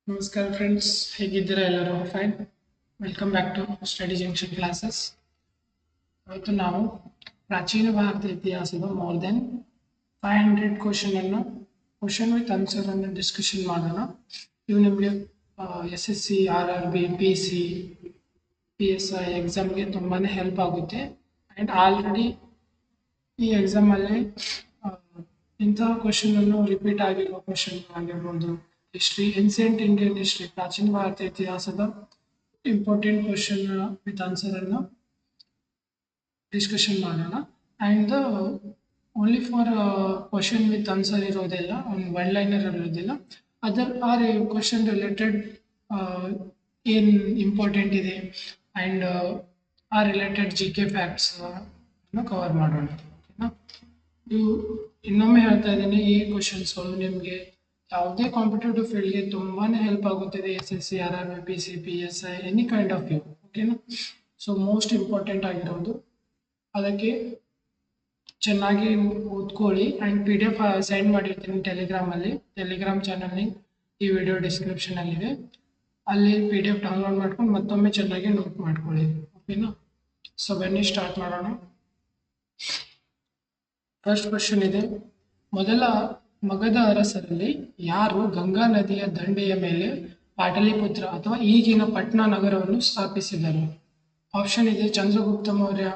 ನಮಸ್ಕಾರ ಫ್ರೆಂಡ್ಸ್, ಹೇಗಿದ್ದೀರಾ? ಎಲ್ಲರೂ fine. Welcome back to study junction classes. ಇವತ್ತು ನಾವು ಪ್ರಾಚೀನ ಭಾರತ ಇತಿಹಾಸದ more than 500 question with answer ಅನ್ನು ಡಿಸ್ಕಷನ್ ಮಾಡೋಣ. ಇವು ನಿಮಗೆ SSC, RRB, PC, PSI ಎಕ್ಸಾಮ್ಗೆ ತುಂಬಾ ಹೆಲ್ಪ್ ಆಗುತ್ತೆ. ಆ್ಯಂಡ್ ಆಲ್ರೆಡಿ ಈ ಎಕ್ಸಾಮಲ್ಲಿ ಇಂತಹ ಕ್ವಶನ್ ರಿಪೀಟ್ ಆಗಿರುವ ಕ್ವಶನ್ ಆಗಿರ್ಬೋದು. ಹಿಸ್ಟ್ರಿ, ಏನ್ಸಿಯಂಟ್ ಇಂಡಿಯನ್ ಹಿಸ್ಟ್ರಿ, ಪ್ರಾಚೀನ ಭಾರತ ಇತಿಹಾಸದ ಇಂಪಾರ್ಟೆಂಟ್ ಕ್ವಶನ್ ವಿತ್ ಆನ್ಸರ್ ಅನ್ನು ಡಿಸ್ಕಷನ್ ಮಾಡೋಣ. And only for question with answer ಇರೋದಿಲ್ಲ, ಒಂದು ಒನ್ ಲೈನರ್ ಇರೋದಿಲ್ಲ. ಅದರ್ ಆರ್ ಕ್ವಶನ್ ರಿಲೇಟೆಡ್ ಏನು ಇಂಪಾರ್ಟೆಂಟ್ ಇದೆ ಆ್ಯಂಡ್ ಆ ರಿಲೇಟೆಡ್ GK ಫ್ಯಾಕ್ಟ್ಸ್ ಕವರ್ ಮಾಡೋಣ. ಓಕೆನಾ? ನೀವು ಇನ್ನೊಮ್ಮೆ ಹೇಳ್ತಾ ಇದ್ದೀನಿ, ಈ ಕ್ವಶನ್ಸ್ಗಳು ನಿಮಗೆ ಯಾವುದೇ ಕಾಂಪಿಟೇಟಿವ್ ಫೀಲ್ಡ್ಗೆ ತುಂಬಾ ಹೆಲ್ಪ್ ಆಗುತ್ತದೆ. SSC, RRB, PC, PSI, any kind of you. ಓಕೆನಾ? ಸೊ ಮೋಸ್ಟ್ ಇಂಪಾರ್ಟೆಂಟ್ ಆಗಿರೋದು ಅದಕ್ಕೆ ಚೆನ್ನಾಗಿ ಓದ್ಕೊಳ್ಳಿ. ಆ್ಯಂಡ್ PDF ಸೆಂಡ್ ಮಾಡಿರ್ತೀನಿ ಟೆಲಿಗ್ರಾಮಲ್ಲಿ. ಟೆಲಿಗ್ರಾಮ್ ಚಾನಲ್ ಲಿಂಕ್ ಈ ವಿಡಿಯೋ ಡಿಸ್ಕ್ರಿಪ್ಷನಲ್ಲಿದೆ. ಅಲ್ಲಿ PDF ಡೌನ್ಲೋಡ್ ಮಾಡ್ಕೊಂಡು ಮತ್ತೊಮ್ಮೆ ಚೆನ್ನಾಗಿ ನೋಟ್ ಮಾಡ್ಕೊಳ್ಳಿ. ಓಕೆನಾ? ಸೊ ಬನ್ನಿ ಸ್ಟಾರ್ಟ್ ಮಾಡೋಣ. ಫಸ್ಟ್ ಕ್ವಶನ್ ಇದೆ, ಮೊದಲ ಮಗಧ ಅರಸರಲ್ಲಿ ಯಾರು ಗಂಗಾ ನದಿಯ ದಂಡೆಯ ಮೇಲೆ ಪಾಟಲಿಪುತ್ರ ಅಥವಾ ಈಗಿನ ಪಟ್ನಾ ನಗರವನ್ನು ಸ್ಥಾಪಿಸಿದರು? ಆಪ್ಷನ್ ಇದೆ Chandragupta Maurya,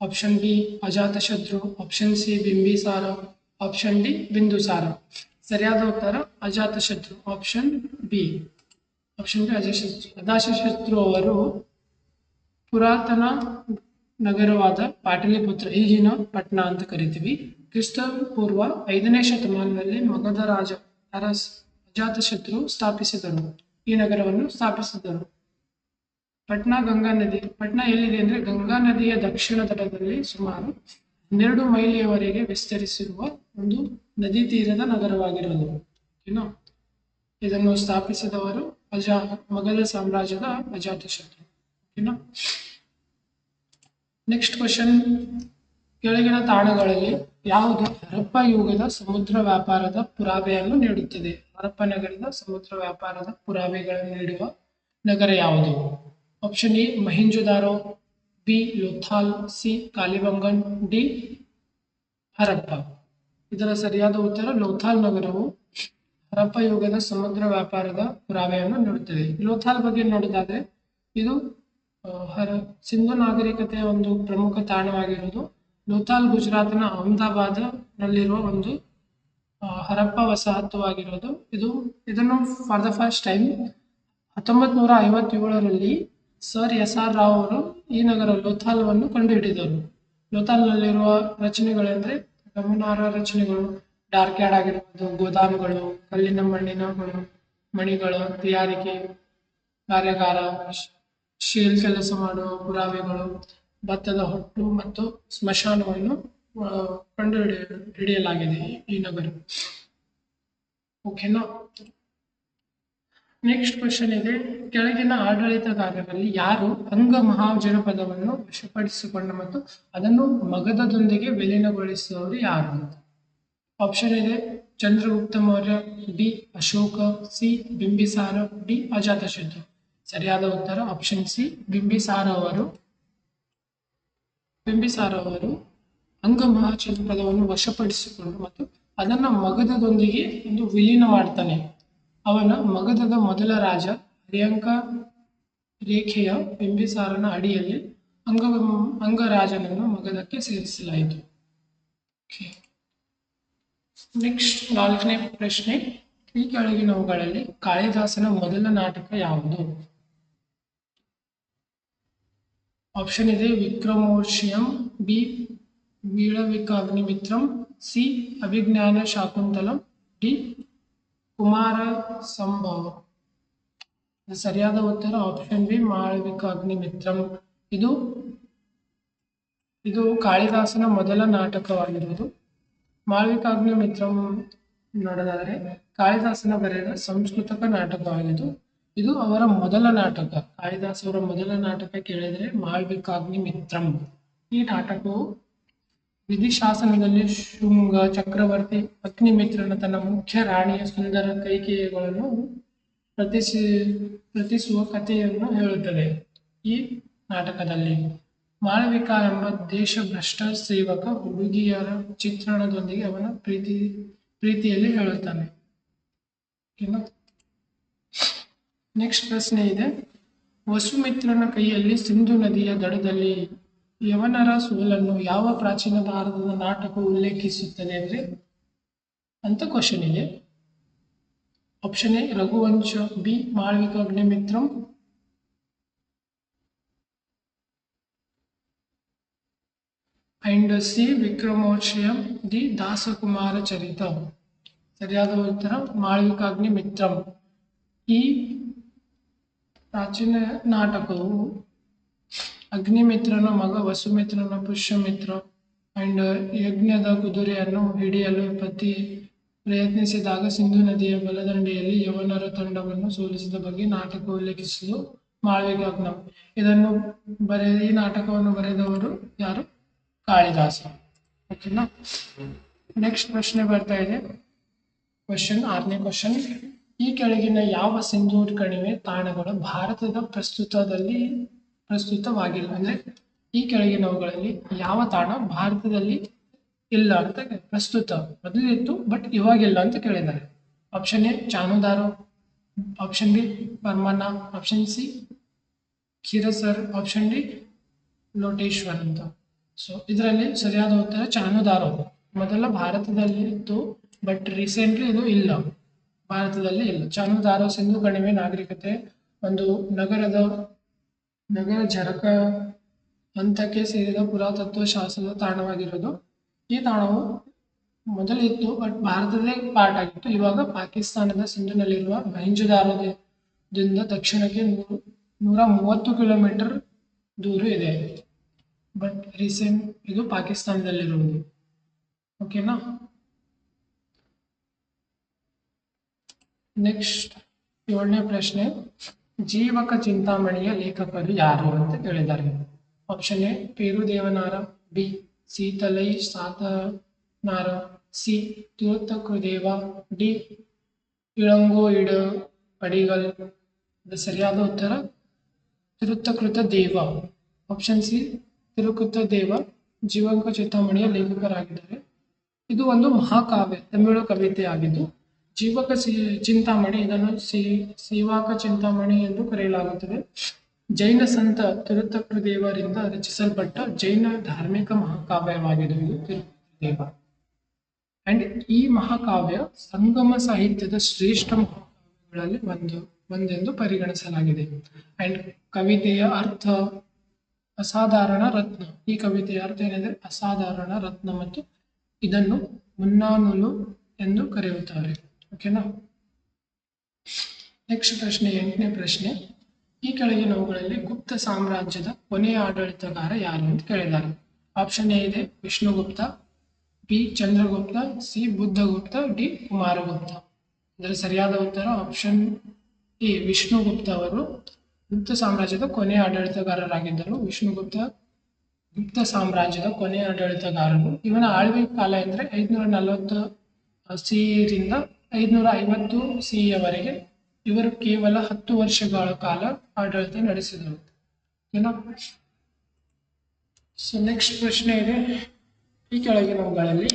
option B Ajatashatru, option C Bimbisara, option D Bindusara. ಸರಿಯಾದ ಉತ್ತರ Ajatashatru, option B. Option B Ajatashatru ಅವರು ಪುರಾತನ ನಗರವಾದ ಪಾಟಲಿಪುತ್ರ, ಈಗಿನ ಪಟ್ನಾ ಅಂತ ಕರಿತೀವಿ, ಕ್ರಿಸ್ತ ಪೂರ್ವ 5ನೇ ಶತಮಾನದಲ್ಲಿ ಮಗಧ ರಾಜ ಅಜಾತಶತ್ರು ಸ್ಥಾಪಿಸಿದರು. ಈ ನಗರವನ್ನು ಸ್ಥಾಪಿಸಿದರು. ಪಟ್ನಾ ಗಂಗಾ ನದಿ, ಪಟ್ನಾ ಎಲ್ಲಿದೆ ಅಂದ್ರೆ ಗಂಗಾ ನದಿಯ ದಕ್ಷಿಣ ತಟದಲ್ಲಿ ಸುಮಾರು 12 ಮೈಲಿಯವರೆಗೆ ವಿಸ್ತರಿಸಿರುವ ಒಂದು ನದಿ ತೀರದ ನಗರವಾಗಿರೋದು. ಏನೋ ಇದನ್ನು ಸ್ಥಾಪಿಸಿದವರು ಮಗಧ ಸಾಮ್ರಾಜ್ಯದ ಅಜಾತಶತ್ರು. ಓಕೆನಾ? ನೆಕ್ಸ್ಟ್ ಕ್ವಶನ್, ಕೆಳಗಿನ ತಾಣಗಳಲ್ಲಿ ಯಾವುದು ಹರಪ್ಪ ಯುಗದ ಸಮುದ್ರ ವ್ಯಾಪಾರದ ಪುರಾವೆಯನ್ನು ನೀಡುತ್ತದೆ? ಹರಪ್ಪ ನಗರದ ಸಮುದ್ರ ವ್ಯಾಪಾರದ ಪುರಾವೆಗಳನ್ನು ನೀಡುವ ನಗರ ಯಾವುದು? Option A Mohenjodaro, B Lothal, C Kalibangan, D Harappa. ಇದರ ಸರಿಯಾದ ಉತ್ತರ ಲೋಥಾಲ್ ನಗರವು ಹರಪ್ಪ ಯುಗದ ಸಮುದ್ರ ವ್ಯಾಪಾರದ ಪುರಾವೆಯನ್ನು ನೀಡುತ್ತದೆ. ಲೋಥಾಲ್ ಬಗ್ಗೆ ನೋಡೋದಾದ್ರೆ ಇದು ಸಿಂಧು ನಾಗರಿಕತೆಯ ಒಂದು ಪ್ರಮುಖ ತಾಣವಾಗಿರುವುದು. ಲೋಥಾಲ್ ಗುಜರಾತ್ನ ಅಹಮದಾಬಾದ್ ನಲ್ಲಿರುವ ಒಂದು ಹರಪ್ಪ ವಸಾಹತುವಾಗಿರೋದು. ಇದನ್ನು ಫಾರ್ ದ ಫಸ್ಟ್ ಟೈಮ್ 1957ರಲ್ಲಿ ಸರ್ SR ರಾವ್ ಅವರು ಈ ನಗರ ಲೋಥಾಲ್ವನ್ನು ಕಂಡುಹಿಡಿದರು. ಲೋಥಾಲ್ನಲ್ಲಿರುವ ರಚನೆಗಳೆಂದರೆ ಗಮನಾರ್ಹ ರಚನೆಗಳು, ಡಾರ್ಕ್ ಯಾರ್ಡ್ ಆಗಿರ್ಬೋದು, ಗೋದಾಮುಗಳು, ಕಲ್ಲಿನ ಮಣಿಗಳ ತಯಾರಿಕೆ ಕಾರ್ಯಾಗಾರ, ಶೀಲ್ ಕೆಲಸ ಮಾಡುವ ಪುರಾವೆಗಳು, ಭತ್ತದ ಹೊಟ್ಟು ಮತ್ತು ಸ್ಮಶಾನವನ್ನು ಹಿಡಿಯಲಾಗಿದೆ ಈ ನಗರ. ಓಕೆನಾ? ನೆಕ್ಸ್ಟ್ ಕ್ವಶನ್ ಇದೆ, ಕೆಳಗಿನ ಆಡಳಿತಗಾರರಲ್ಲಿ ಯಾರು ಅಂಗ ಮಹಾಜನಪದವನ್ನು ವಶಪಡಿಸಿಕೊಂಡ ಮತ್ತು ಅದನ್ನು ಮಗಧದೊಂದಿಗೆ ವಿಲೀನಗೊಳಿಸಿದವರು ಯಾರು? ಆಪ್ಷನ್ ಇದೆ Chandragupta Maurya, B Ashoka, C Bimbisara, D Ajatashatru. ಸರಿಯಾದ ಉತ್ತರ ಆಪ್ಷನ್ ಸಿ ಬಿಂಬಿಸಾರ ಅವರು ಅಂಗ ಮಹಾಜನಪದವನ್ನು ವಶಪಡಿಸಿಕೊಂಡು ಮತ್ತು ಅದನ್ನು ಮಗಧದೊಂದಿಗೆ ಒಂದು ವಿಲೀನ ಮಾಡ್ತಾನೆ. ಅವನ ಮಗಧದ ಮೊದಲ ರಾಜ ಹರ್ಯಂಕ ರೇಖೆಯ ಬಿಂಬಿಸಾರನ ಅಡಿಯಲ್ಲಿ ಅಂಗರಾಜನನ್ನು ಮಗಧಕ್ಕೆ ಸೇರಿಸಲಾಯಿತು. ನೆಕ್ಸ್ಟ್ 4ನೇ ಪ್ರಶ್ನೆ, ಈ ಕೆಳಗಿನವುಗಳಲ್ಲಿ ಕಾಳಿದಾಸನ ಮೊದಲ ನಾಟಕ ಯಾವುದು? ಆಪ್ಷನ್ ಇದೆ ವಿಕ್ರಮೋರ್ಷಿಯಂ, B ವೀಳವಿಕಾಗ್ನಿಮಿತ್ರಂ, C Abhijnana Shakuntalam, D Kumara ಸಂಭವ. ಸರಿಯಾದ ಉತ್ತರ ಆಪ್ಷನ್ ಬಿ ಮಾಳವಿಕಾಗ್ನಿಮಿತ್ರಂ. ಇದು ಕಾಳಿದಾಸನ ಮೊದಲ ನಾಟಕವಾಗಿರುವುದು. ಮಾಳವಿಕಾಗ್ನಿಮಿತ್ರಂ ನೋಡೋದಾದರೆ ಕಾಳಿದಾಸನ ಬರೆದ ಸಂಸ್ಕೃತಕ ನಾಟಕವಾಗಿದ್ದು ಇದು ಅವರ ಮೊದಲ ನಾಟಕ. ಕಾಳಿದಾಸ ಅವರ ಮೊದಲ ನಾಟಕ ಕೇಳಿದರೆ ಮಾಳವಿಕಾಗ್ನಿಮಿತ್ರಂ. ಈ ನಾಟಕವು ವಿಧಿಶಾಸನದಲ್ಲಿ ಶುಂಗ ಚಕ್ರವರ್ತಿ ಅಗ್ನಿಮಿತ್ರನ ತನ್ನ ಮುಖ್ಯ ರಾಣಿಯ ಸುಂದರ ಕೈಕೇಯಿಗಳನ್ನು ಪ್ರತಿಸಿ ಪ್ರತಿಸುವ ಕಥೆಯನ್ನು ಹೇಳುತ್ತದೆ. ಈ ನಾಟಕದಲ್ಲಿ ಮಾಳವಿಕಾ ಎಂಬ ದೇಶಭ್ರಷ್ಟ ಸೇವಕ ಹುಡುಗಿಯರ ಚಿತ್ರಣದೊಂದಿಗೆ ಅವನ ಪ್ರೀತಿಯಲ್ಲಿ ಹೇಳುತ್ತಾನೆ. ನೆಕ್ಸ್ಟ್ ಪ್ರಶ್ನೆ ಇದೆ, ವಸುಮಿತ್ರನ ಕೈಯಲ್ಲಿ ಸಿಂಧು ನದಿಯ ದಡದಲ್ಲಿ ಯವನರ ಸೋಲನ್ನು ಯಾವ ಪ್ರಾಚೀನ ಭಾರತದ ನಾಟಕವು ಉಲ್ಲೇಖಿಸುತ್ತದೆ ಅಂತ ಕ್ವಶನ್ ಇದೆ. Option A Raghuvamsha, B Malavika Agnimitram, and C Vikramorvashiyam, D Dashakumara Charita. ಸರಿಯಾದ ಉತ್ತರ ಮಾಳವಿಕಾ ಅಗ್ನಿಮಿತ್ರಂ. ಈ ಪ್ರಾಚೀನ ನಾಟಕವು ಅಗ್ನಿಮಿತ್ರನ ಮಗ ವಸುಮಿತ್ರನ ಪುಷ್ಯಮಿತ್ರ ಅಂಡ್ ಯಜ್ಞದ ಕುದುರೆಯನ್ನು ಹಿಡಿಯಲು ಪ್ರಯತ್ನಿಸಿದಾಗ ಸಿಂಧು ನದಿಯ ಬಲದಂಡೆಯಲ್ಲಿ ಯವನರ ತಂಡವನ್ನು ಸೋಲಿಸಿದ ಬಗ್ಗೆ ನಾಟಕ ಉಲ್ಲೇಖಿಸುವುದು ಮಾಳವಿಕಾ ಅಗ್ನಿಂ. ಈ ನಾಟಕವನ್ನು ಬರೆದವರು ಯಾರು? ಕಾಳಿದಾಸ. ಓಕೆನಾ. ನೆಕ್ಸ್ಟ್ ಪ್ರಶ್ನೆ ಬರ್ತಾ ಇದೆ, ಆರನೇ ಕ್ವಶನ್. ಈ ಕೆಳಗಿನ ಯಾವ ಸಿಂಧೂ ಕಣಿವೆ ತಾಣಗಳು ಭಾರತದ ಪ್ರಸ್ತುತವಾಗಿಲ್ಲ? ಅಂದ್ರೆ ಈ ಕೆಳಗಿನವುಗಳಲ್ಲಿ ಯಾವ ತಾಣ ಭಾರತದಲ್ಲಿ ಇಲ್ಲ ಅಂತ ಪ್ರಸ್ತುತ ಮೊದಲಿತ್ತು ಬಟ್ ಇವಾಗಿಲ್ಲ ಅಂತ ಕೇಳಿದ್ದಾರೆ. Option A Chanhudaro, option B ಬರ್ಮನ, option C Khirsar, option D Loteshwar ಅಂತ. ಸೊ ಇದರಲ್ಲಿ ಸರಿಯಾದ ಉತ್ತರ ಚಾನುದಾರೋ. ಮೊದಲ ಭಾರತದಲ್ಲಿ ಇತ್ತು ಬಟ್ ರೀಸೆಂಟ್ಲಿ ಇದು ಇಲ್ಲ, ಭಾರತದಲ್ಲಿ ಇಲ್ಲ. ಚಾನುದಾರೋ ಸಿಂಧು ಕಣಿವೆ ನಾಗರಿಕತೆ ಒಂದು ನಗರ ಜರಕ ಹಂತಕ್ಕೆ ಸೇರಿದ ಪುರಾತತ್ವ ಶಾಸ್ತ್ರದ ತಾಣವಾಗಿರೋದು. ಈ ತಾಣವು ಮೊದಲಿತ್ತು ಬಟ್ ಭಾರತದೇ ಪಾರ್ಟ್ ಆಗಿತ್ತು. ಇವಾಗ ಪಾಕಿಸ್ತಾನದ ಸಿಂಧುನಲ್ಲಿರುವ ಮೊಹೆಂಜೊದಾರೋದಿಂದ ದಕ್ಷಿಣಕ್ಕೆ 130 ಕಿಲೋಮೀಟರ್ ದೂರ ಇದೆ. ಬಟ್ ರೀಸೆಂಟ್ ಇದು ಪಾಕಿಸ್ತಾನದಲ್ಲಿರುವುದು. ಓಕೆನಾ. ನೆಕ್ಸ್ಟ್ 7ನೇ ಪ್ರಶ್ನೆ, ಜೀವಕ ಚಿಂತಾಮಣಿಯ ಲೇಖಕರು ಯಾರು ಅಂತ ಕೇಳಿದ್ದಾರೆ. Option A Perundevanar, B Seethalai Sathanar, C Thiruthakkadevar, D Ilango Adigal. ಸರಿಯಾದ ಉತ್ತರ ತಿರುತ್ತಕೃತ ದೇವ. ಆಪ್ಷನ್ ಸಿ ತಿರುಕೃತ ದೇವ ಜೀವಕ ಚಿಂತಾಮಣಿಯ ಲೇಖಕರಾಗಿದ್ದಾರೆ. ಇದು ಒಂದು ಮಹಾಕಾವ್ಯ, ತಮಿಳು ಕವಿತೆ ಆಗಿದ್ದು ಜೀವಕ ಚಿಂತಾಮಣಿ ಇದನ್ನು ಸೇವಾಕ ಚಿಂತಾಮಣಿ ಎಂದು ಕರೆಯಲಾಗುತ್ತದೆ. ಜೈನ ಸಂತ ತಿರುತ್ತಕೃದೇವರಿಂದ ರಚಿಸಲ್ಪಟ್ಟ ಜೈನ ಧಾರ್ಮಿಕ ಮಹಾಕಾವ್ಯವಾಗಿದೆ ಇದು ತಿರುತ್ತಕೃದೇವ. ಅಂಡ್ ಈ ಮಹಾಕಾವ್ಯ ಸಂಗಮ ಸಾಹಿತ್ಯದ ಶ್ರೇಷ್ಠ ಮಹಾಕಾವ್ಯಗಳಲ್ಲಿ ಒಂದೆಂದು ಪರಿಗಣಿಸಲಾಗಿದೆ. ಅಂಡ್ ಕವಿತೆಯ ಅರ್ಥ ಅಸಾಧಾರಣ ರತ್ನ. ಈ ಕವಿತೆಯ ಅರ್ಥ ಏನೆಂದರೆ ಅಸಾಧಾರಣ ರತ್ನ ಮತ್ತು ಇದನ್ನು ಮುನ್ನಾನುಲು ಎಂದು ಕರೆಯುತ್ತಾರೆ. ಓಕೆನಾ. ನೆಕ್ಸ್ಟ್ ಪ್ರಶ್ನೆ 8ನೇ ಪ್ರಶ್ನೆ, ಈ ಕೆಳಗಿನವುಗಳಲ್ಲಿ ಗುಪ್ತ ಸಾಮ್ರಾಜ್ಯದ ಕೊನೆಯ ಆಡಳಿತಗಾರ ಯಾರು ಅಂತ ಕೇಳಿದ್ದಾರೆ. ಆಪ್ಷನ್ ಎ ಇದೆ Vishnugupta, B Chandragupta, C Buddhagupta, D Kumaragupta. ಇದರ ಸರಿಯಾದ ಉತ್ತರ ಆಪ್ಷನ್ ಎ ವಿಷ್ಣುಗುಪ್ತ ಅವರು ಗುಪ್ತ ಸಾಮ್ರಾಜ್ಯದ ಕೊನೆಯ ಆಡಳಿತಗಾರರಾಗಿದ್ದರು. ವಿಷ್ಣುಗುಪ್ತ ಗುಪ್ತ ಸಾಮ್ರಾಜ್ಯದ ಕೊನೆಯ ಆಡಳಿತಗಾರರು. ಇವನ ಆಳ್ವಿಕೆ ಕಾಲ ಎಂದರೆ 540 ಸಿಯಿಂದ 550 ಸಿಯವರೆಗೆ. ಇವರು ಕೇವಲ 10 ವರ್ಷಗಳ ಕಾಲ ಆಡಳಿತ ನಡೆಸಿದರು. ಸೊ ನೆಕ್ಸ್ಟ್ ಪ್ರಶ್ನೆ ಇದೆ, ಈ ಕೆಳಗಿನವುಗಳಲ್ಲಿ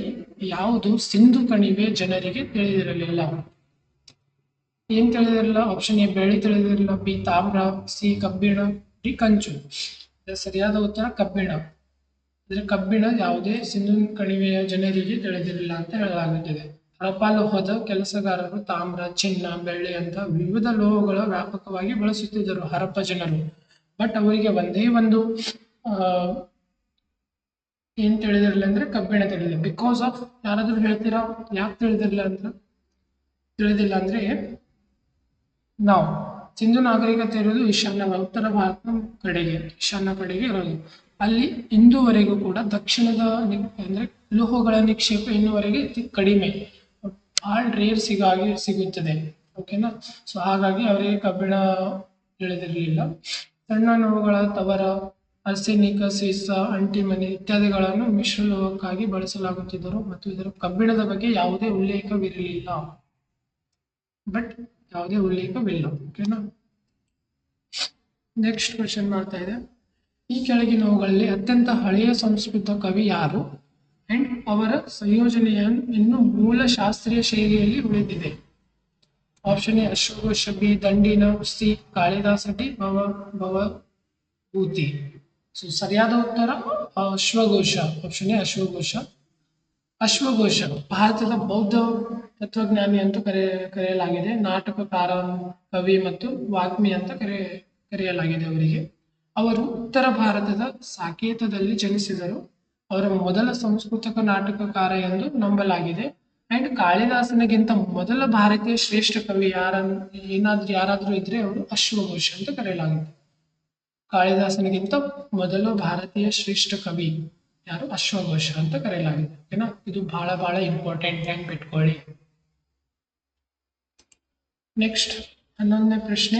ಯಾವುದು ಸಿಂಧು ಕಣಿವೆ ಜನರಿಗೆ ತಿಳಿದಿರಲಿಲ್ಲ? ಏನ್ ತಿಳಿದಿರಲಿಲ್ಲ? ಆಪ್ಷನ್ ಎ ಬೆಳ್ಳಿ ತಿಳಿದಿರಲಿಲ್ಲ, ಬಿ ತಾಮ್ರ, ಸಿ ಕಬ್ಬಿಣ, ಡಿ ಕಂಚು. ಸರಿಯಾದ ಉತ್ತರ ಕಬ್ಬಿಣ. ಅಂದ್ರೆ ಕಬ್ಬಿಣ ಯಾವುದೇ ಸಿಂಧು ಕಣಿವೆಯ ಜನರಿಗೆ ತಿಳಿದಿರಲಿಲ್ಲ ಅಂತ ಹೇಳಲಾಗುತ್ತದೆ. ಹರಪ್ಪ ಲೋಹದ ಕೆಲಸಗಾರರು ತಾಮ್ರ, ಚಿನ್ನ, ಬೆಳ್ಳಿ ಅಂತ ವಿವಿಧ ಲೋಹಗಳ ವ್ಯಾಪಕವಾಗಿ ಬಳಸುತ್ತಿದ್ದರು ಹರಪ್ಪ ಜನರು. ಬಟ್ ಅವರಿಗೆ ಒಂದೇ ಒಂದು ಏನ್ ತಿಳಿದಿರಲಿಲ್ಲ ಅಂದ್ರೆ ಕಬ್ಬಿಣ ತಿಳಿದಿಲ್ಲ. ಬಿಕಾಸ್ ಆಫ್ ಯಾರಾದ್ರೂ ಹೇಳ್ತೀರಾ ಯಾಕೆ ತಿಳಿದಿಲ್ಲ ಅಂದ್ರೆ ನಾವು ಸಿಂಧು ನಾಗರಿಕತೆ ಇರೋದು ಉತ್ತರ ಭಾರತ ಕಡೆಗೆ, ಈಶಾನ್ಯ ಕಡೆಗೆ ಇರೋದು. ಅಲ್ಲಿ ಇಂದುವರೆಗೂ ಕೂಡ ದಕ್ಷಿಣದ ಅಂದ್ರೆ ಲೋಹಗಳ ನಿಕ್ಷೇಪ ಇನ್ನುವರೆಗೆ ಕಡಿಮೆ, ಭಾಳ ರೇರ್ ಸಿಗುತ್ತದೆ. ಓಕೆನಾ. ಸೊ ಹಾಗಾಗಿ ಅವರಿಗೆ ಕಬ್ಬಿಣ ತಿಳಿದಿರಲಿಲ್ಲ. ಸಣ್ಣ ನೋವುಗಳ ತವರ, ಅರ್ಸೆನಿಕ, ಸೀಸ, ಅಂಟಿಮನಿ ಇತ್ಯಾದಿಗಳನ್ನು ಮಿಶ್ರಲೋಹಕ್ಕಾಗಿ ಬಳಸಲಾಗುತ್ತಿದ್ದರು ಮತ್ತು ಇದರ ಕಬ್ಬಿಣದ ಬಗ್ಗೆ ಯಾವುದೇ ಉಲ್ಲೇಖವಿರಲಿಲ್ಲ. ಬಟ್ ಯಾವುದೇ ಉಲ್ಲೇಖವಿಲ್ಲ. ಓಕೆನಾ. ನೆಕ್ಸ್ಟ್ ಕ್ವೆಶನ್ ಮಾಡ್ತಾ ಇದೆ, ಈ ಕೆಳಗಿನವುಗಳಲ್ಲಿ ಅತ್ಯಂತ ಹಳೆಯ ಸಂಸ್ಕೃತ ಕವಿ ಯಾರು ಅಂಡ್ ಅವರ ಸಂಯೋಜನೆಯನ್ನು ಮೂಲ ಶಾಸ್ತ್ರೀಯ ಶೈಲಿಯಲ್ಲಿ ಉಳಿದಿದೆ? ಆಪ್ಷನ್ ಎ ಅಶ್ವಘೋಷ, B Dandina, C Kalidasa, D Bhavabhuti. So ಸರಿಯಾದ ಉತ್ತರ ಅಶ್ವಘೋಷ. Option A ಅಶ್ವಘೋಷ. ಅಶ್ವಘೋಷ ಭಾರತದ ಬೌದ್ಧ ತತ್ವಜ್ಞಾನಿ ಅಂತ ಕರೆಯಲಾಗಿದೆ. ನಾಟಕಕಾರ, ಕವಿ ಮತ್ತು ವಾಗ್ಮಿ ಅಂತ ಕರೆಯಲಾಗಿದೆ ಅವರಿಗೆ. ಅವರು ಉತ್ತರ ಭಾರತದ ಸಾಕೇತದಲ್ಲಿ ಜನಿಸಿದರು. ಅವರ ಮೊದಲ ಸಂಸ್ಕೃತ ನಾಟಕಕಾರ ಎಂದು ನಂಬಲಾಗಿದೆ. ಅಂಡ್ ಕಾಳಿದಾಸನಿಗಿಂತ ಮೊದಲ ಭಾರತೀಯ ಶ್ರೇಷ್ಠ ಕವಿ ಯಾರಾದ್ರೂ ಇದ್ರೆ ಅವರು ಅಶ್ವಘೋಷ ಅಂತ ಕರೆಯಲಾಗಿದೆ. ಕಾಳಿದಾಸನಿಗಿಂತ ಮೊದಲ ಭಾರತೀಯ ಶ್ರೇಷ್ಠ ಕವಿ ಯಾರು? ಅಶ್ವಘೋಷ ಅಂತ ಕರೆಯಲಾಗಿದೆ. ಓಕೆನಾ. ಇದು ಬಹಳ ಇಂಪಾರ್ಟೆಂಟ್, ನೆನ್ಪಿಟ್ಕೊಳ್ಳಿ. ನೆಕ್ಸ್ಟ್ 11ನೇ ಪ್ರಶ್ನೆ.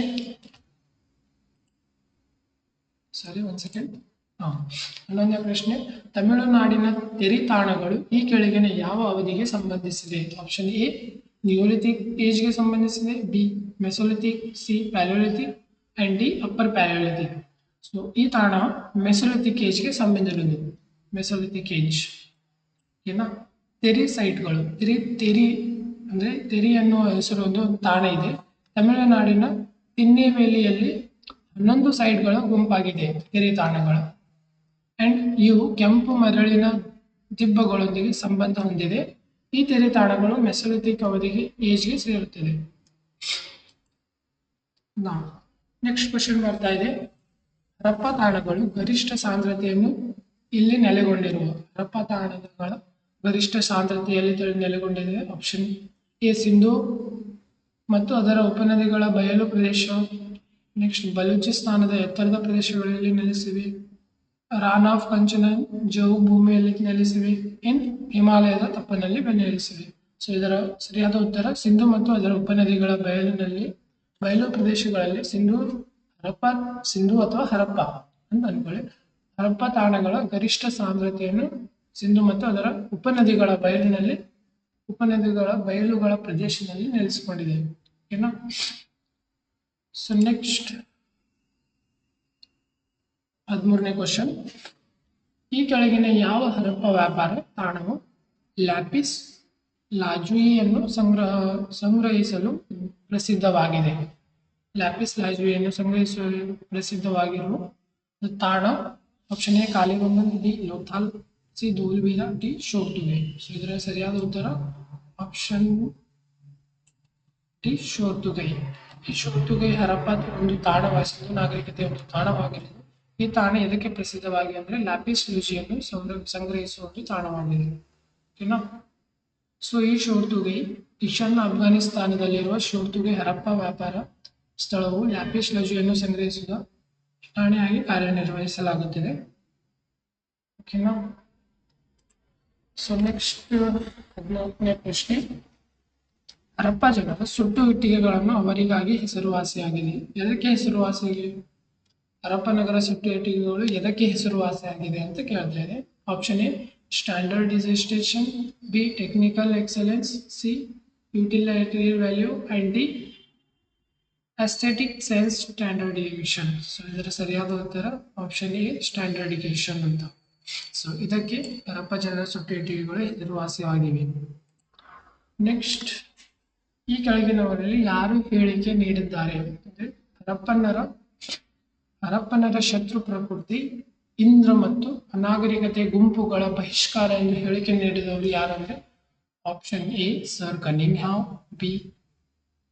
ಸಾರಿ, ಒಂದ್ ಸೆಕೆಂಡ್. 11ನೇ ಪ್ರಶ್ನೆ, ತಮಿಳುನಾಡಿನ ತೆರಿತಾಣಗಳು ಈ ಕೆಳಗಿನ ಯಾವ ಅವಧಿಗೆ ಸಂಬಂಧಿಸಿದೆ? ಆಪ್ಷನ್ ಎ ನಿಯೋಲಿಥಿಕ್ ಏಜ್ಗೆ ಸಂಬಂಧಿಸಿದೆ, B Mesolithic, C Palaeolithic and D upper Palaeolithic. So ಈ ತಾಣ ಮೆಸೋಲಿಥಿಕ್ ಏಜ್ಗೆ ಸಂಬಂಧಿಸಿದೆ. Mesolithic age. ಓಕೆನಾ. ತೆರಿ ಸೈಟ್ಗಳು, ತೆರಿ ಅಂದ್ರೆ ತೆರಿ ಅನ್ನುವ ಹೆಸರು ಒಂದು ತಾಣ ಇದೆ. ತಮಿಳುನಾಡಿನ ತಿನ್ನೇವೇಲಿಯಲ್ಲಿ 11 ಸೈಟ್ಗಳ ಗುಂಪಾಗಿದೆ ತೆರಿ ತಾಣಗಳು. ಅಂಡ್ ಇವು ಕೆಂಪು ಮರಳಿನ ದಿಬ್ಬಗಳೊಂದಿಗೆ ಸಂಬಂಧ ಹೊಂದಿದೆ. ಈ ತೆರೆ ತಾಣಗಳು ಮೆಸೋಲಿಥಿಕ್ ಅವಧಿಗೆ ಏಜ್ಗೆ ಸೇರುತ್ತದೆ. ನೆಕ್ಸ್ಟ್ ಕ್ವಶನ್ ಬರ್ತಾ ಇದೆ, ಹರಪ್ಪ ತಾಣಗಳು ಗರಿಷ್ಠ ಸಾಂದ್ರತೆಯನ್ನು ಇಲ್ಲಿ ನೆಲೆಗೊಂಡಿರುವ ಹರಪ್ಪ ತಾಣಗಳ ಗರಿಷ್ಠ ಸಾಂದ್ರತೆಯಲ್ಲಿ ನೆಲೆಗೊಂಡಿದೆ. ಆಪ್ಷನ್ ಎ ಸಿಂಧೂ ಮತ್ತು ಅದರ ಉಪನದಿಗಳ ಬಯಲು ಪ್ರದೇಶ. ನೆಕ್ಸ್ಟ್ ಬಲೂಚಿಸ್ತಾನದ ಎತ್ತರದ ಪ್ರದೇಶಗಳಲ್ಲಿ ನೆಲೆಸಿವೆ. ರಾನ್ ಆಫ್ ಕಂಚನ ಜೌ ಭೂಮಿಯಲ್ಲಿ ನೆಲೆಸಿವೆ. ಇನ್ ಹಿಮಾಲಯದ ತಪ್ಪಲಿನಲ್ಲಿ ನೆಲೆಸಿವೆ. ಸೊ ಇದರ ಸರಿಯಾದ ಉತ್ತರ ಸಿಂಧು ಮತ್ತು ಅದರ ಉಪನದಿಗಳ ಬಯಲು ಪ್ರದೇಶಗಳಲ್ಲಿ ಸಿಂಧು ಅಥವಾ ಹರಪ್ಪ ಅಂತ ಅನ್ಕೊಳ್ಳಿ. ಹರಪ್ಪ ತಾಣಗಳ ಗರಿಷ್ಠ ಸಾಂದ್ರತೆಯನ್ನು ಸಿಂಧು ಮತ್ತು ಅದರ ಉಪನದಿಗಳ ಬಯಲುಗಳ ಪ್ರದೇಶದಲ್ಲಿ ನೆಲೆಸಿಕೊಂಡಿದೆ. ಓಕೆನಾ. ಸೊ ನೆಕ್ಸ್ಟ್ 13ನೇ ಕ್ವಶನ್, ಈ ಕೆಳಗಿನ ಯಾವ ಹರಪ್ಪ ವ್ಯಾಪಾರ ತಾಣವು ಲ್ಯಾಪಿಸ್ ಲಾಜುಯಿಯನ್ನು ಸಂಗ್ರಹಿಸಲು ಪ್ರಸಿದ್ಧವಾಗಿದೆ? ಲ್ಯಾಪಿಸ್ ಲಾಜುಯಿಯನ್ನು ಸಂಗ್ರಹಿಸಲು ಪ್ರಸಿದ್ಧವಾಗಿರುವ ತಾಣ option A Kalibangan, D Lothal, C Dholavira, D Shortugai. So ಇದರ ಸರಿಯಾದ ಉತ್ತರ ಆಪ್ಷನ್ ಡಿ ಶೋರ್ತುಗೈ. ಈ ಶೋರ್ತುಗೈ ಹರಪ್ಪ ಒಂದು ತಾಣವಾಸಿದ್ದು ನಾಗರಿಕತೆಯ ಒಂದು ತಾಣವಾಗಿದ್ದು, ಈ ತಾಣ ಎದಕ್ಕೆ ಪ್ರಸಿದ್ಧವಾಗಿದೆ ಅಂದ್ರೆ ಲ್ಯಾಪಿಸ್ ಲೂಜಿಯನ್ನು ಸಂಗ್ರಹಿಸುವ ಒಂದು ತಾಣವಾಗಿದೆ. ಓಕೆನಾ. ಸೊ ಈ ಶೋರ್ತುಗೈ ಈಶಾನ್ಯ ಅಫ್ಘಾನಿಸ್ತಾನದಲ್ಲಿರುವ ಶೋರ್ತುಗೈ ಹರಪ್ಪ ವ್ಯಾಪಾರ ಸ್ಥಳವು ಲ್ಯಾಪಿಸ್ ಲೂಜಿಯನ್ನು ಸಂಗ್ರಹಿಸುವ ಠಾಣೆಯಾಗಿ ಕಾರ್ಯನಿರ್ವಹಿಸಲಾಗುತ್ತಿದೆ. ಓಕೆನಾ. ಸೊ ನೆಕ್ಸ್ಟ್ 14ನೇ ಪ್ರಶ್ನೆ, ಹರಪ್ಪ ಜನರ ಸುಟ್ಟು ಇಟ್ಟಿಗೆಗಳನ್ನು ಅವರಿಗಾಗಿ ಹೆಸರುವಾಸಿಯಾಗಿದೆ. ಎದಕ್ಕೆ ಹೆಸರುವಾಸಿಯಾಗಿದೆ? ಹರಪ್ಪ ನಗರ ಸುಟ್ಟು ಇಟ್ಟಿಗೆಗಳು ಎದಕ್ಕೆ ಹೆಸರುವಾಸಿಯಾಗಿದೆ ಅಂತ ಕೇಳ್ತಾ ಇದೆ. Option A standardisation, B technical excellence, C utilitarian value and D aesthetic sense standardisation. So ಇದರ ಸರಿಯಾದ ಉತ್ತರ ಆಪ್ಷನ್ ಎ ಸ್ಟ್ಯಾಂಡರ್ಡೈಸೇಷನ್ ಅಂತ. ಸೊ ಇದಕ್ಕೆ ಹರಪ್ಪ ಜನರ ಸುಟ್ಟು ಇಟ್ಟಿಗೆಗಳು ಹೆಸರುವಾಸಿಯಾಗಿವೆ. ನೆಕ್ಸ್ಟ್, ಈ ಕೆಳಗಿನವರಲ್ಲಿ ಯಾರು ಹೇಳಿಕೆ ನೀಡಿದ್ದಾರೆ ಅಂದ್ರೆ ಹರಪ್ಪನರ ಶತ್ರು ಪ್ರಕೃತಿ, ಇಂದ್ರ ಮತ್ತು ಅನಾಗರಿಕತೆ ಗುಂಪುಗಳ ಬಹಿಷ್ಕಾರ ಎಂದು ಹೇಳಿಕೆ ನೀಡಿದವರು ಯಾರಂದ್ರೆ option A sir Cunningham, B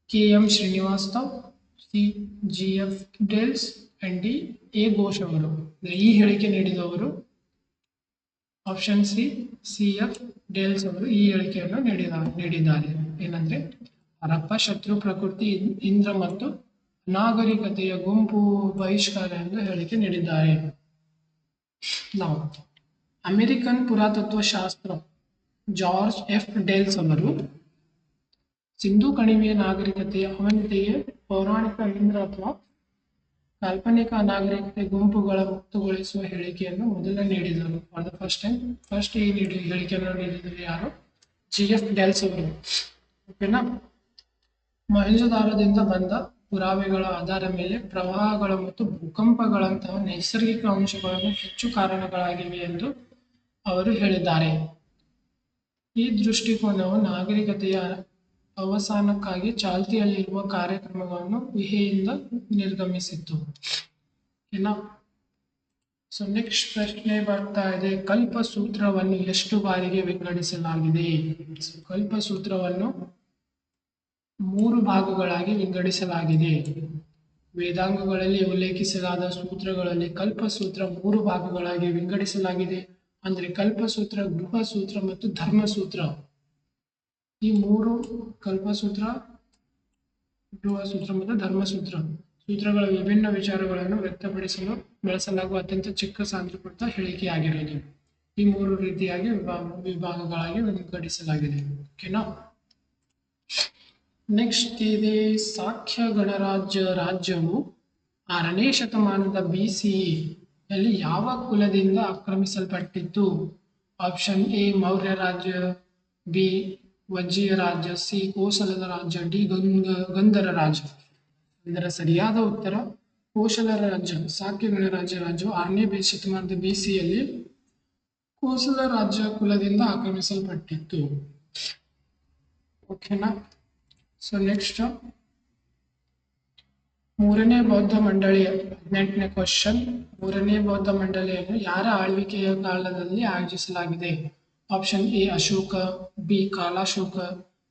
K M. Srivastav, C G F. Dales and D A Ghosh ಅವರು. ಈ ಹೇಳಿಕೆ ನೀಡಿದವರು ಆಪ್ಷನ್ ಸಿ.ಎಫ್. ಡೆಲ್ಸ್ ಅವರು ಈ ಹೇಳಿಕೆಯನ್ನು ನೀಡಿದ್ದಾರೆ. ಏನಂದ್ರೆ ಹರಪ್ಪ ಶತ್ರು ಪ್ರಕೃತಿ, ಇಂದ್ರ ಮತ್ತು ನಾಗರಿಕತೆಯ ಗುಂಪು ಬಹಿಷ್ಕಾರ ಎಂದು ಹೇಳಿಕೆ ನೀಡಿದ್ದಾರೆ. ನಾವು ಅಮೆರಿಕನ್ ಪುರಾತತ್ವ ಶಾಸ್ತ್ರ ಜಾರ್ಜ್ ಎಫ್ ಡೆಲ್ಸ್ ಅವರು ಸಿಂಧೂ ಕಣಿವೆಯ ನಾಗರಿಕತೆಯ ಅವನತಿಗೆ ಪೌರಾಣಿಕ ಇಂದ್ರ ಅಥವಾ ಕಾಲ್ಪನಿಕ ನಾಗರಿಕತೆ ಗುಂಪುಗಳ ಮುಕ್ತಗೊಳಿಸುವ ಹೇಳಿಕೆಯನ್ನು ಮೊದಲು ನೀಡಿದರು. ಫಾರ್ ದ ಫಸ್ಟ್ ಈ ಹೇಳಿಕೆಯನ್ನು ನೀಡಿದರು ಯಾರು? ಜಿ.ಎಫ್. ಡೆಲ್ಸ್ ಅವರು. ಓಕೆನಾ. ಮೊಹೆಂಜೊದಾರೊದಿಂದ ಬಂದ ಪುರಾವೆಗಳ ಆಧಾರದ ಮೇಲೆ ಪ್ರವಾಹಗಳ ಮತ್ತು ಭೂಕಂಪಗಳಂತಹ ನೈಸರ್ಗಿಕ ಅಂಶಗಳನ್ನು ಹೆಚ್ಚು ಕಾರಣಗಳಾಗಿವೆ ಎಂದು ಅವರು ಹೇಳಿದ್ದಾರೆ. ಈ ದೃಷ್ಟಿಕೋನವು ನಾಗರಿಕತೆಯ ಅವಸಾನಕ್ಕಾಗಿ ಚಾಲ್ತಿಯಲ್ಲಿರುವ ಕಾರ್ಯಕ್ರಮಗಳನ್ನು ಊಹೆಯಿಂದ ನಿರ್ಗಮಿಸಿತು. ಏನ ಸೊ ನೆಕ್ಸ್ಟ್ ಪ್ರಶ್ನೆ ಬರ್ತಾ ಇದೆ, ಕಲ್ಪಸೂತ್ರವನ್ನು ಎಷ್ಟು ಬಾರಿಗೆ ವಿಂಗಡಿಸಲಾಗಿದೆ? ಕಲ್ಪಸೂತ್ರವನ್ನು 3 ಭಾಗಗಳಾಗಿ ವಿಂಗಡಿಸಲಾಗಿದೆ. ವೇದಾಂಗಗಳಲ್ಲಿ ಉಲ್ಲೇಖಿಸಲಾದ ಸೂತ್ರಗಳಲ್ಲಿ ಕಲ್ಪಸೂತ್ರ 3 ಭಾಗಗಳಾಗಿ ವಿಂಗಡಿಸಲಾಗಿದೆ. ಅಂದ್ರೆ ಕಲ್ಪಸೂತ್ರ, ಗೃಹಸೂತ್ರ ಮತ್ತು ಧರ್ಮಸೂತ್ರ. ಈ 3 ಕಲ್ಪಸೂತ್ರ, ಗೃಹಸೂತ್ರ ಮತ್ತು ಧರ್ಮಸೂತ್ರ ಸೂತ್ರಗಳ ವಿಭಿನ್ನ ವಿಚಾರಗಳನ್ನು ವ್ಯಕ್ತಪಡಿಸಲು ಬಳಸಲಾಗುವ ಅತ್ಯಂತ ಚಿಕ್ಕ ಸಾಂದ್ರಕೃತ ಹೇಳಿಕೆಯಾಗಿರೋದು. ಈ 3 ರೀತಿಯಾಗಿ ವಿಭಾಗಗಳಾಗಿ ವಿಂಗಡಿಸಲಾಗಿದೆ. ಓಕೆನಾ. ನೆಕ್ಸ್ಟ್ ಇದೆ, ಸಾಕ್ಯ ರಾಜ್ಯವು 6ನೇ ಶತಮಾನದ BCE ಯಾವ ಕುಲದಿಂದ ಆಕ್ರಮಿಸಲ್ಪಟ್ಟಿತ್ತು? ಆಪ್ಷನ್ ಎ ಮೌರ್ಯ ರಾಜ್ಯ, ಬಿ ವಜ್ಜಿಯ ರಾಜ್ಯ, ಸಿ ಕೋಸಲದ ರಾಜ್ಯ, ಡಿ ಗಂಧರ ರಾಜ್ಯ. ಇದರ ಸರಿಯಾದ ಉತ್ತರ ಕೋಸಲ ರಾಜ್ಯ. ಸಾಕ್ಯ ರಾಜ್ಯವು 6ನೇ ಶತಮಾನದ BCE ಕೋಸಲ ರಾಜ್ಯ ಕುಲದಿಂದ ಆಕ್ರಮಿಸಲ್ಪಟ್ಟಿತ್ತು. ಓಕೆನಾ. ಸೊ ನೆಕ್ಸ್ಟ್ 3ನೇ ಬೌದ್ಧ ಮಂಡಳಿಯ 18ನೇ ಕ್ವಶನ್. 3ನೇ ಬೌದ್ಧ ಮಂಡಳಿಯನ್ನು ಯಾರ ಆಳ್ವಿಕೆಯ ಕಾಲದಲ್ಲಿ ಆಯೋಜಿಸಲಾಗಿದೆ? Option A Ashoka, B Kalashoka,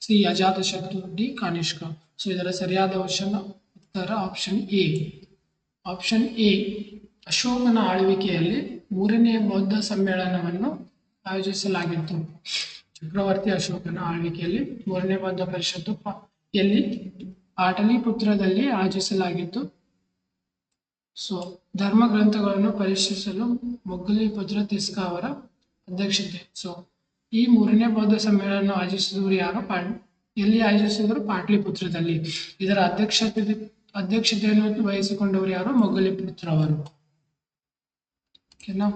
C Ajatashatru, D Kanishka. So ಇದರ ಸರಿಯಾದ ಉತ್ತರ ಆಪ್ಷನ್ ಎ. ಆಪ್ಷನ್ ಎ, ಅಶೋಕನ ಆಳ್ವಿಕೆಯಲ್ಲಿ 3ನೇ ಬೌದ್ಧ ಸಮ್ಮೇಳನವನ್ನು ಆಯೋಜಿಸಲಾಗಿತ್ತು. ಚಕ್ರವರ್ತಿ ಅಶೋಕನ ಆಳ್ವಿಕೆಯಲ್ಲಿ 3ನೇ ಬೌದ್ಧ ಪರಿಷತ್ತು ಎಲ್ಲಿ ಪಾಟಲಿಪುತ್ರದಲ್ಲಿ ಆಯೋಜಿಸಲಾಗಿತ್ತು. ಸೊ ಧರ್ಮ ಗ್ರಂಥಗಳನ್ನು ಪರಿಶೀಲಿಸಲು ಮೊಗ್ಗಲಿಪುತ್ರ ತಿಸ್ಕ ಅವರ ಅಧ್ಯಕ್ಷತೆ. ಸೊ ಈ 3ನೇ ಬೌದ್ಧ ಸಮ್ಮೇಳನ ಆಯೋಜಿಸಿದವರು ಯಾರು? ಎಲ್ಲಿ ಆಯೋಜಿಸಿದರು? ಪಾಟಲಿಪುತ್ರದಲ್ಲಿ. ಇದರ ಅಧ್ಯಕ್ಷತೆಯನ್ನು ವಹಿಸಿಕೊಂಡವರು ಯಾರು? ಮೊಗ್ಗಲಿಪುತ್ರ ಅವರು. ಓಕೆನಾ.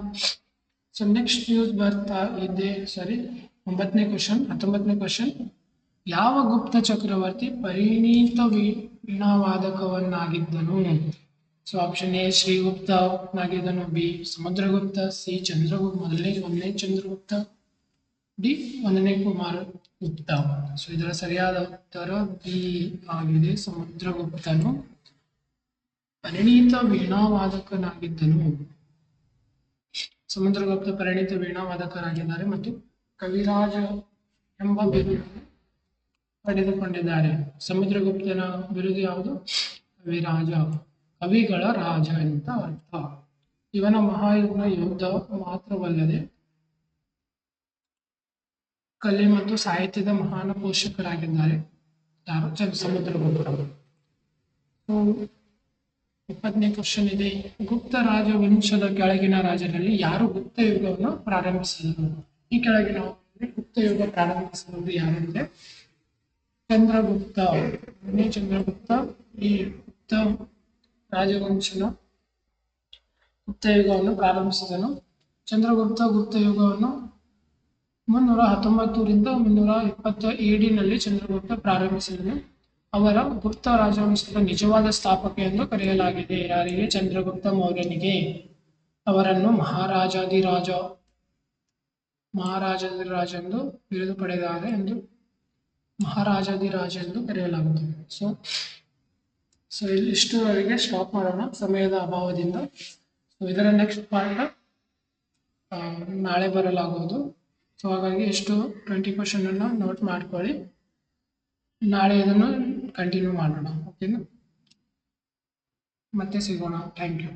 ಸೊ ನೆಕ್ಸ್ಟ್ ನ್ಯೂಸ್ ಬರ್ತಾ ಇದೆ. 19ನೇ ಕ್ವಶನ್. ಯಾವ ಗುಪ್ತ ಚಕ್ರವರ್ತಿ ಪರಿಣಿತ ವೀಣಾವಾದಕವನ್ನಾಗಿದ್ದನು? ಸೊ ಆಪ್ಷನ್ ಎ ಶ್ರೀಗುಪ್ತನಾಗಿದ್ದನು, ಬಿ ಸಮುದ್ರಗುಪ್ತ, ಸಿ ಮೊದಲನೇ ಚಂದ್ರಗುಪ್ತ, ಡಿ 1ನೇ ಕುಮಾರಗುಪ್ತ. ಸೊ ಇದರ ಸರಿಯಾದ ಉತ್ತರ ಬಿ ಆಗಿದೆ. ಸಮುದ್ರಗುಪ್ತನು ಪರಿಣಿತ ವೀಣಾವಾದಕನಾಗಿದ್ದನು. ಸಮುದ್ರಗುಪ್ತ ಪರಿಣಿತ ವೀಣಾವಾದಕರಾಗಿದ್ದಾರೆ ಮತ್ತು ಕವಿರಾಜ ಎಂಬ ಬಿರುದು ಪಡೆದುಕೊಂಡಿದ್ದಾರೆ. ಸಮುದ್ರಗುಪ್ತನ ಬಿರುದು ಯಾವುದು? ಕವಿರಾಜ, ಕವಿಗಳ ರಾಜ ಅಂತ ಅರ್ಥ. ಇವನ ಮಹಾಯುದ್ಧ ಯೋಧ ಮಾತ್ರವಲ್ಲದೆ ಕಲೆ ಮತ್ತು ಸಾಹಿತ್ಯದ ಮಹಾನ್ ಪೋಷಕರಾಗಿದ್ದಾರೆ. ಯಾರು? ಸಮುದ್ರಗುಪ್ತ. 20ನೇ ಕ್ವಶನ್ ಇದೆ, ಗುಪ್ತ ರಾಜವಂಶದ ಕೆಳಗಿನ ರಾಜರಲ್ಲಿ ಯಾರು ಗುಪ್ತ ಯುಗವನ್ನು ಪ್ರಾರಂಭಿಸಿದರು? ಈ ಕೆಳಗಿನ ಗುಪ್ತ ಯುಗ ಪ್ರಾರಂಭಿಸಿದವರು ಯಾರಂದ್ರೆ ಚಂದ್ರಗುಪ್ತ. ಚಂದ್ರಗುಪ್ತ ಈ ಗುಪ್ತ ರಾಜವಂಶದ ಗುಪ್ತ ಯುಗವನ್ನು ಪ್ರಾರಂಭಿಸಿದನು. ಚಂದ್ರಗುಪ್ತ ಗುಪ್ತ ಯುಗವನ್ನು 319 ರಿಂದ 320 AD ನಲ್ಲಿ ಚಂದ್ರಗುಪ್ತ ಪ್ರಾರಂಭಿಸಿದನು. ಅವರ ಗುಪ್ತ ರಾಜವಂಶದ ನಿಜವಾದ ಸ್ಥಾಪಕ ಎಂದು ಕರೆಯಲಾಗಿದೆ. ಯಾರಿಗೆ? ಚಂದ್ರಗುಪ್ತ ಮೌರ್ಯನಿಗೆ. ಅವರನ್ನು ಮಹಾರಾಜಾಧಿರಾಜ ಎಂದು ಬಿರುದು ಪಡೆದಿದ್ದಾರೆ ಎಂದು ಮಹಾರಾಜಾಧಿರಾಜ ಎಂದು ಕರೆಯಲಾಗುತ್ತದೆ. ಸೊ ಇಷ್ಟುವರೆಗೆ ಸ್ಟಾಪ್ ಮಾಡೋಣ ಸಮಯದ ಅಭಾವದಿಂದ. ಸೊ ಇದರ ನೆಕ್ಸ್ಟ್ ಪಾರ್ಟ್ ನಾಳೆ ಬರಲಾಗುವುದು. ಸೊ ಹಾಗಾಗಿ ಇಷ್ಟು 20 ಕ್ವಶನ್ ಅನ್ನು ನೋಟ್ ಮಾಡ್ಕೊಳ್ಳಿ. ನಾಳೆ ಇದನ್ನು ಕಂಟಿನ್ಯೂ ಮಾಡೋಣ. ಓಕೆನಾ. ಮತ್ತೆ ಸಿಗೋಣ. Thank you.